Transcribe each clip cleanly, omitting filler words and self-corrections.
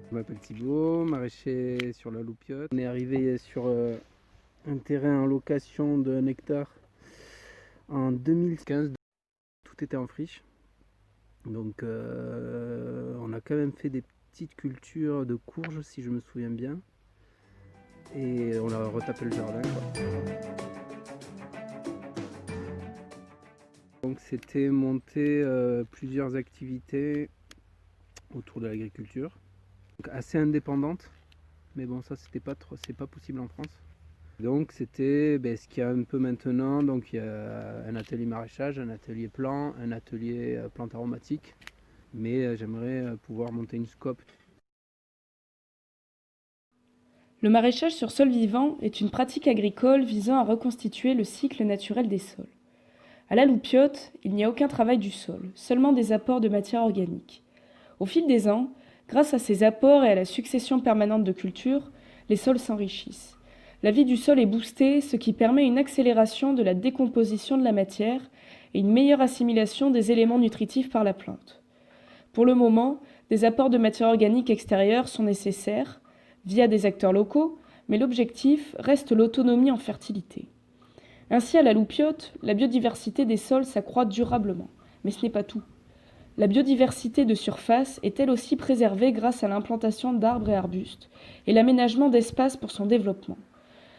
Je m'appelle Thibaut, maraîcher sur la Loupiote. On est arrivé sur un terrain en location d'1 hectare en 2015. Tout était en friche. Donc on a quand même fait des petites cultures de courges si je me souviens bien. Et on a retapé le jardin, quoi. Donc c'était monter plusieurs activités autour de l'agriculture. Donc assez indépendante. Mais bon, ça c'est pas possible en France. Donc c'était ce qu'il y a un peu maintenant. Donc il y a un atelier maraîchage, un atelier plant, un atelier plantes aromatiques. Mais j'aimerais pouvoir monter une scope. Le maraîchage sur sol vivant est une pratique agricole visant à reconstituer le cycle naturel des sols. À la Loupiote, il n'y a aucun travail du sol, seulement des apports de matière organique. Au fil des ans, grâce à ces apports et à la succession permanente de cultures, les sols s'enrichissent. La vie du sol est boostée, ce qui permet une accélération de la décomposition de la matière et une meilleure assimilation des éléments nutritifs par la plante. Pour le moment, des apports de matière organique extérieure sont nécessaires, via des acteurs locaux, mais l'objectif reste l'autonomie en fertilité. Ainsi, à la Loupiote, la biodiversité des sols s'accroît durablement. Mais ce n'est pas tout. La biodiversité de surface est elle aussi préservée grâce à l'implantation d'arbres et arbustes et l'aménagement d'espaces pour son développement.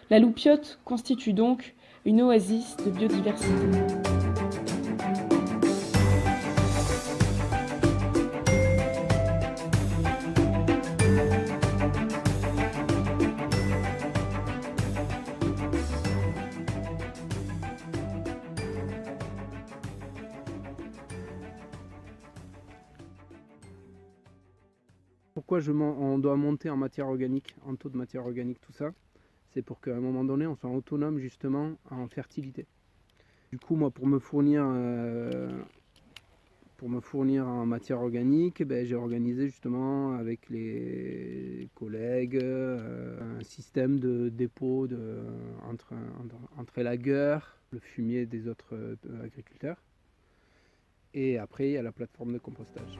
La Loupiote constitue donc une oasis de biodiversité. Pourquoi on doit monter en matière organique, en taux de matière organique, tout ça? C'est pour qu'à un moment donné, on soit autonome justement en fertilité. Du coup, moi, pour me fournir en matière organique, j'ai organisé justement avec les collègues un système de dépôt entre élagueurs, le fumier des autres agriculteurs. Et après, il y a la plateforme de compostage.